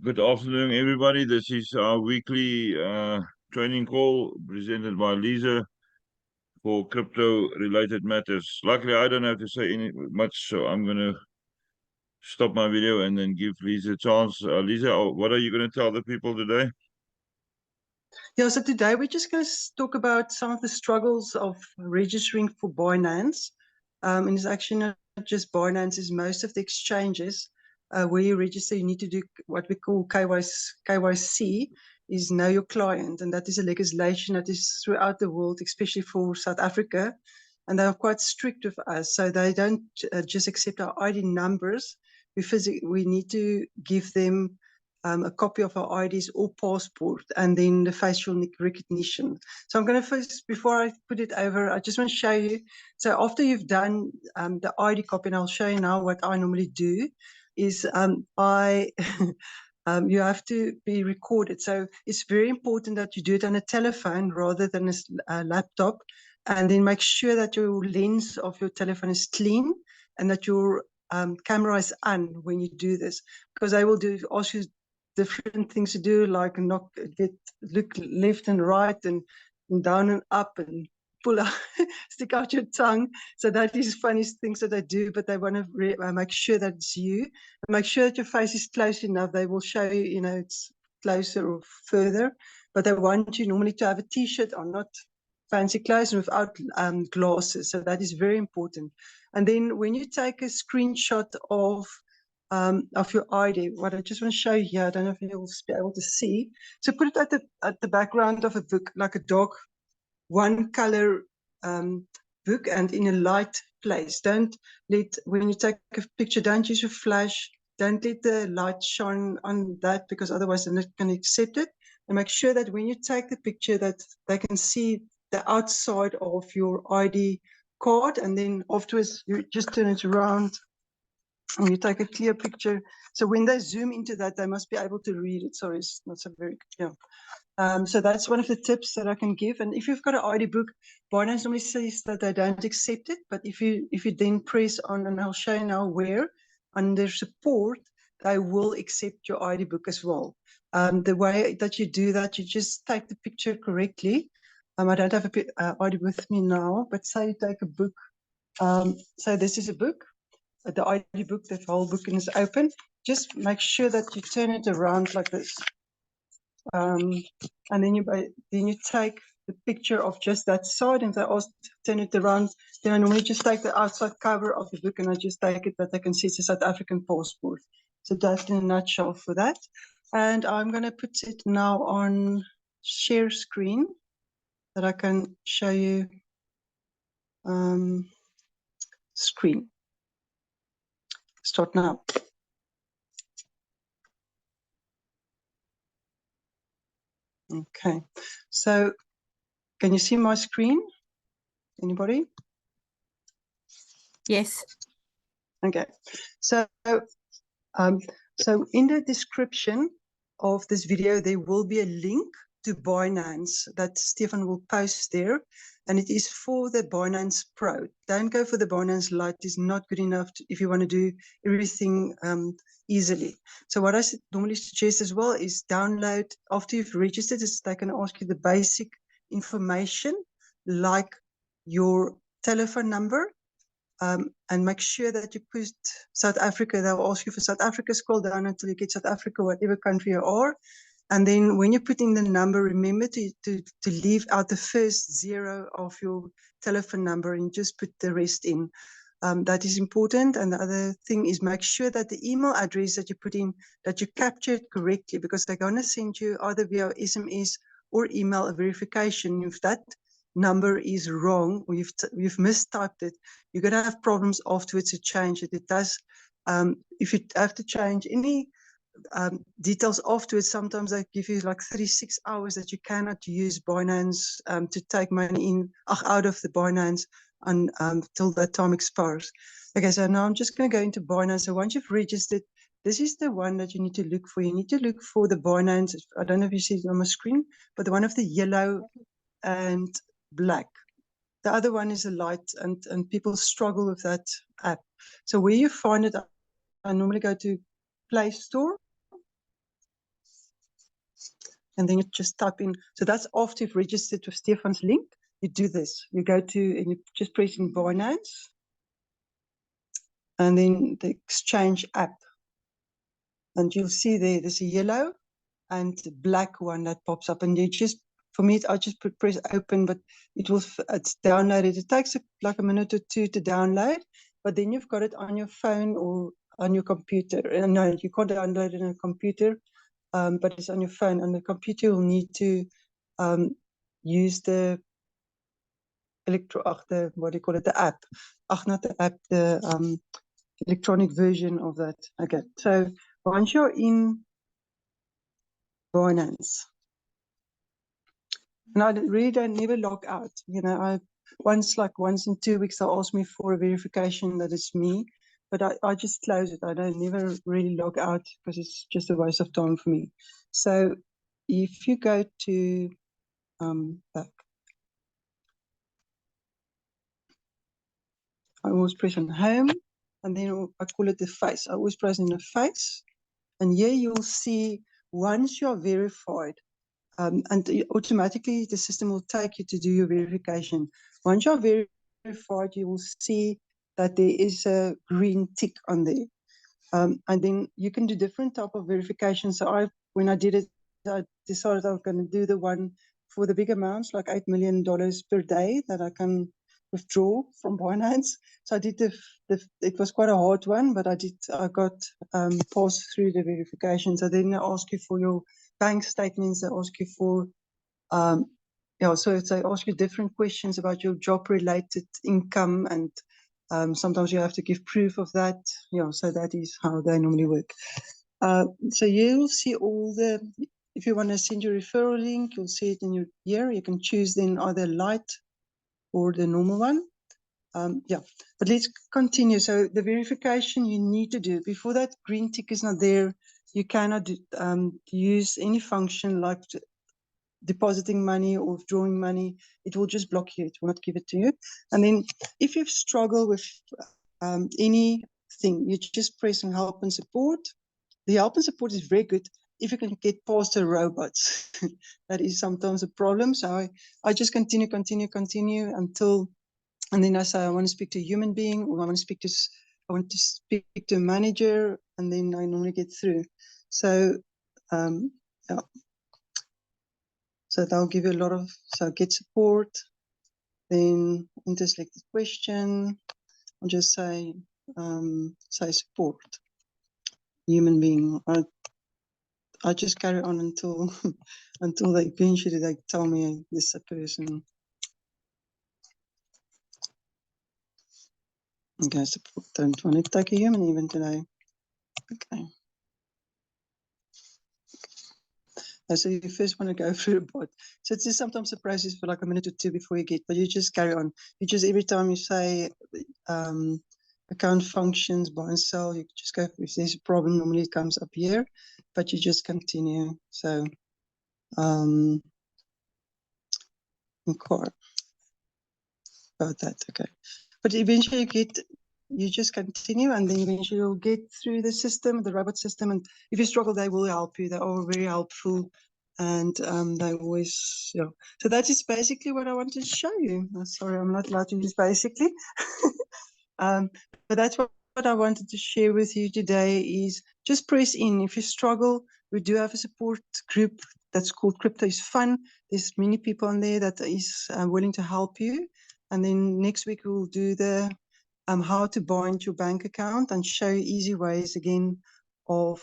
Good afternoon, everybody. This is our weekly training call presented by Lize for crypto-related matters. Luckily, I don't have to say much, so I'm going to stop my video and then give Lize a chance. Lize, what are you going to tell the people today? Yeah, so today we're just going to talk about some of the struggles of registering for Binance. And it's actually not just Binance, it's most of the exchanges where you register, you need to do what we call KYC, is know your client. And that is a legislation that is throughout the world, especially for South Africa. And they are quite strict with us. So they don't just accept our ID numbers. We need to give them a copy of our IDs or passport, and then the facial recognition. So I'm going to first, before I put it over, I just want to show you. So after you've done the ID copy, and I'll show you now what I normally do, is you have to be recorded. So it's very important that you do it on a telephone rather than a laptop, and then make sure that your lens of your telephone is clean and that your camera is on when you do this, because I will ask you different things to do, like look left and right and down and up and pull out, stick out your tongue. So that is funny things that I do, but they want to make sure that it's you. Make sure that your face is close enough. They will show you, it's closer or further, but they want you normally to have a t-shirt on, not fancy clothes, and without glasses. So that is very important. And then when you take a screenshot of your ID, what I just want to show you here, I don't know if you'll be able to see. So put it at the background of a book, like a dog, one color book, and in a light place. Don't let, when you take a picture, don't use your flash. Don't let the light shine on that, because otherwise they're not going to accept it. And make sure that when you take the picture that they can see the outside of your ID card, and then afterwards you just turn it around and you take a clear picture. So when they zoom into that, they must be able to read it. Sorry, it's not so very clear. So that's one of the tips that I can give. And if you've got an ID book, Binance normally says that they don't accept it. But if you then press on, and I'll show you now where, under support, they will accept your ID book as well. The way that you do that, you just take the picture correctly. I don't have a ID with me now, but say you take a book. So this is a book. The ID book, the whole book is open. Just make sure that you turn it around like this. And then you take the picture of just that side, and if I also turn it around, then I normally just take the outside cover of the book and I just take it that I can see it's a South African passport. So that's in a nutshell for that. And I'm going to put it now on share screen that I can show you screen. Start now. Okay, so can you see my screen? Anybody? Yes. Okay, so in the description of this video, there will be a link to Binance that Stefan will post there, and it is for the Binance Pro. Don't go for the Binance Lite. It's not good enough if you want to do everything easily. So what I normally suggest as well is download, after you've registered, they can ask you the basic information like your telephone number, and make sure that you put South Africa. They'll ask you for South Africa. Scroll down until you get South Africa, whatever country you are. And then when you put in the number, remember to leave out the first zero of your telephone number and just put the rest in. That is important. And the other thing is make sure that the email address that you put in, that you capture it correctly, because they're going to send you either via SMS or email a verification. If that number is wrong, or you've mistyped it, you're going to have problems afterwards to change it. It does, if you have to change any details afterwards, sometimes they give you like 36 hours that you cannot use Binance to take money out of the Binance until that time expires. Okay, so now I'm just going to go into Binance. So once you've registered, this is the one that you need to look for. You need to look for the Binance. I don't know if you see it on my screen, but the one of the yellow and black. The other one is a light, and people struggle with that app. So where you find it, I normally go to Play Store. and then you just type in. So that's after you've registered with Stefan's link. You do this. You go to, and you just press in Binance, and then the exchange app. And you'll see there's a yellow and black one that pops up. And you just, for me, I just press open, but it's downloaded. It takes like a minute or two to download, but then you've got it on your phone or on your computer. No, you can't download it on a computer, but it's on your phone. On the computer, you'll need to use the what do you call it, the app. Not the app, the electronic version of that. Okay, so once you're in Binance, and I really don't never log out. You know, once in 2 weeks, they'll ask me for a verification that it's me, but I just close it. I don't never really log out because it's just a waste of time for me. So if you go to back, I always press on home, and then I call it the face. I always press in the face, and here you'll see once you're verified, and automatically the system will take you to do your verification. Once you're verified, you will see that there is a green tick on there. And then you can do different type of verification. So when I did it, I decided I was going to do the one for the big amounts, like $8 million per day that I can withdraw from Binance. So I did it was quite a hard one, but I got passed through the verification. So then they ask you for your bank statements, they ask you for, so they ask you different questions about your job-related income, and sometimes you have to give proof of that. So that is how they normally work. So you'll see if you want to send your referral link, you'll see it in your year. You can choose then either light or the normal one. But let's continue. So the verification you need to do before that green tick is not there. You cannot use any function like depositing money or withdrawing money. It will just block you. It will not give it to you. And then if you've struggled with anything, you just press on help and support. The help and support is very good if you can get past the robots. That is sometimes a problem. So I just continue until, and then I say I want to speak to a human being, or I want to speak to a manager, and then I normally get through. So yeah. So they'll give you a lot of, so get support, then enter selected question. I'll just say support, human being. I just carry on until until they eventually tell me this is a person. Okay, support. Don't want to take a human even today. Okay. So you first want to go through a bot. So it's just sometimes a process for like a minute or two before you get, but you just carry on. You just, every time you say account functions, buy and sell, you just go, if there's a problem, normally it comes up here, but you just continue. So inquire about that, okay. But eventually you just continue, and then eventually you'll get through the system, the robot system, and if you struggle, they will help you. They are very helpful, and they always, So that is basically what I wanted to show you. Sorry, I'm not allowed to use basically. But that's what I wanted to share with you today is just press in. If you struggle, we do have a support group that's called Crypto is Fun. There's many people on there that is willing to help you. And then next week we'll do the how to bind your bank account and show you easy ways again of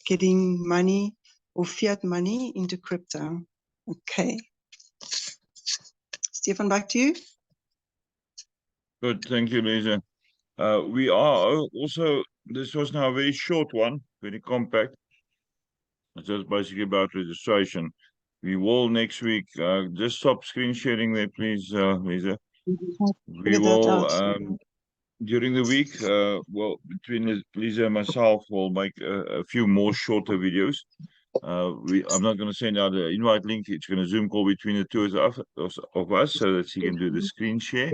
getting money or fiat money into crypto. Okay. Stefan, back to you. Good, thank you, Lize. We are also, this was now a very short one, very compact. It's just basically about registration. We will next week, just stop screen sharing there, please, Lize. We will, during the week, between Lize and myself, we'll make a few more shorter videos. I'm not going to send out the invite link. It's going to Zoom call between the two of us so that she can do the screen share.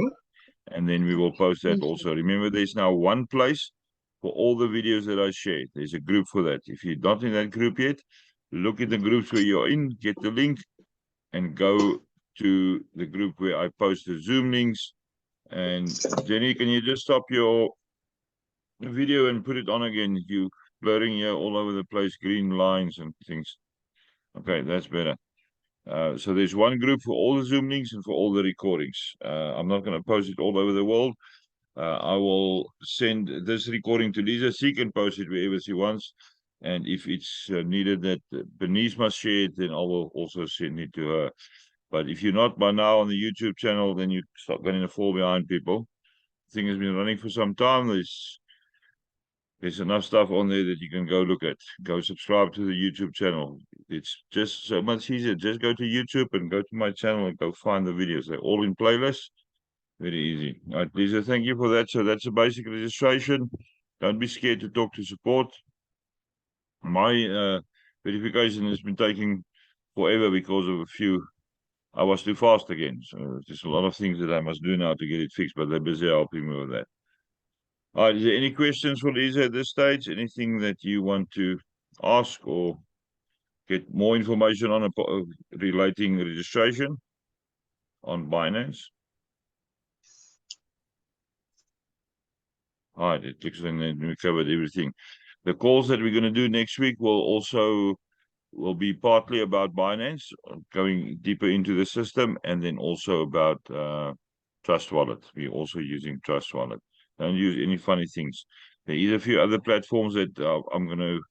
And then we will post that also. Remember, there's now one place for all the videos that I shared. There's a group for that. If you're not in that group yet, look in the groups where you're in, get the link, and go to the group where I post the Zoom links. And Jenny, can you just stop your video and put it on again? You blurring here all over the place, green lines and things. Okay, that's better. So there's one group for all the Zoom links and for all the recordings. I'm not going to post it all over the world. I will send this recording to Lize. She can post it wherever she wants. And if it's needed that Bernice must share it, then I will also send it to her. But if you're not by now on the YouTube channel, then you start going to fall behind people. The thing has been running for some time. There's enough stuff on there that you can go look at. Go subscribe to the YouTube channel. It's just so much easier. Just go to YouTube and go to my channel and go find the videos. They're all in playlists. Very easy. All right, Lisa, thank you for that. So that's a basic registration. Don't be scared to talk to support. My verification has been taking forever because of I was too fast again. So there's a lot of things that I must do now to get it fixed, but they're busy helping me with that. All right, is there any questions for Lisa at this stage? Anything that you want to ask or get more information on relating registration on Binance? All right, it looks like we covered everything. The calls that we're going to do next week will be partly about Binance, going deeper into the system, and then also about Trust Wallet. We're also using Trust Wallet. Don't use any funny things. There is a few other platforms that I'm going to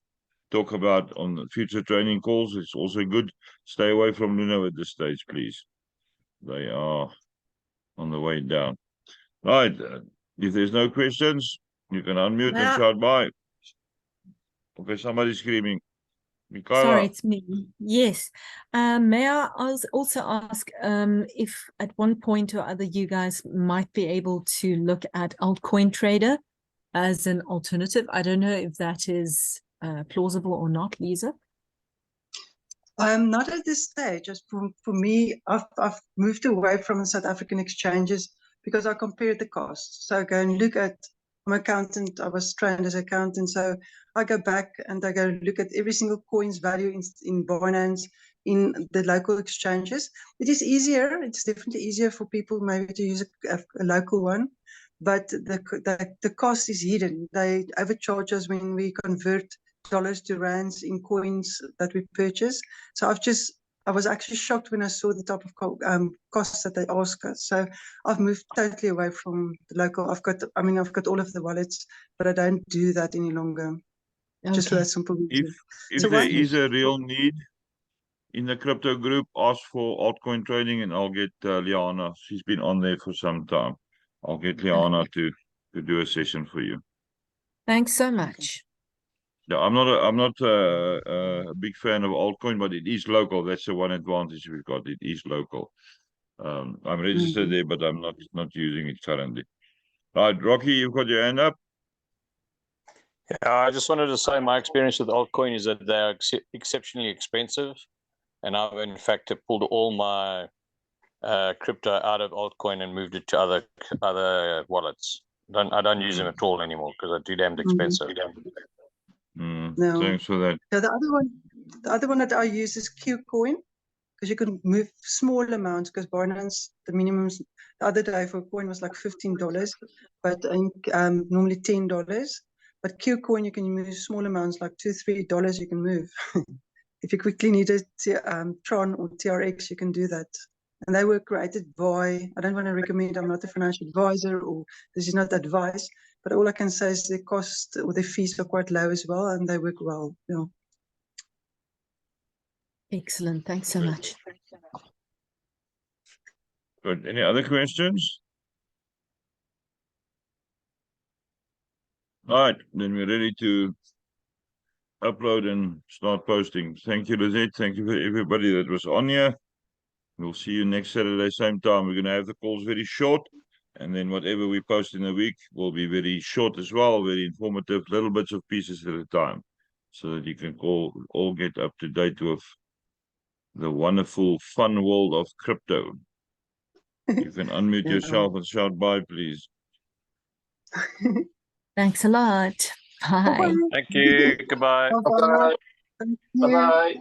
talk about on the future training calls. It's also good. Stay away from Luno at this stage, please. They are on the way down. Right. If there's no questions, you can unmute and shout bye. Okay, somebody's screaming. Mikaela. Sorry, it's me. Yes. May I also ask if at one point or other you guys might be able to look at altcoin trader as an alternative? I don't know if that is plausible or not, Lize. Not at this stage. Just for me, I've moved away from the South African exchanges because I compared the costs. So I go and look at, I'm an accountant, I was trained as an accountant. So I go back and I go look at every single coin's value in Binance, in the local exchanges. It is easier. It's definitely easier for people maybe to use a local one. But the cost is hidden. They overcharge us when we convert dollars to rands in coins that we purchase. So I was actually shocked when I saw the type of costs that they ask us. So I've moved totally away from the local. I've got all of the wallets, but I don't do that any longer. Okay. Just for that simple reason. If so there is a real need in the crypto group, ask for altcoin trading, and I'll get Liana. She's been on there for some time. I'll get Liana to do a session for you. Thanks so much. Yeah, I'm not a big fan of altcoin, but it is local. That's the one advantage we've got. It is local. I'm registered there, but I'm not using it currently. Right, Rocky, you've got your hand up. Yeah, I just wanted to say my experience with altcoin is that they are exceptionally expensive, and I've in fact pulled all my crypto out of altcoin and moved it to other wallets. I don't use them at all anymore because they're too damned expensive. No. Thanks for that. Yeah, the other one that I use is Qcoin, because you can move small amounts, because Binance, the minimum the other day for a coin was like $15, but I think normally $10. But Qcoin, you can move small amounts, like $2-3 you can move. If you quickly need a Tron or TRX, you can do that. And they were created by, I don't want to recommend, I'm not a financial advisor, or this is not advice, but all I can say is the cost or the fees are quite low as well, and they work well. Yeah. Excellent. Thanks so much. Good. Any other questions? All right, then we're ready to upload and start posting. Thank you, Lizette. Thank you for everybody that was on here. We'll see you next Saturday, same time. We're going to have the calls very short, and then whatever we post in a week will be very short as well, very informative, little bits of pieces at a time, so that you can all get up to date with the wonderful, fun world of crypto. You can unmute yourself and shout bye, please. Thanks a lot. Bye. Thank you. Goodbye. Bye-bye. Thank you. Bye-bye.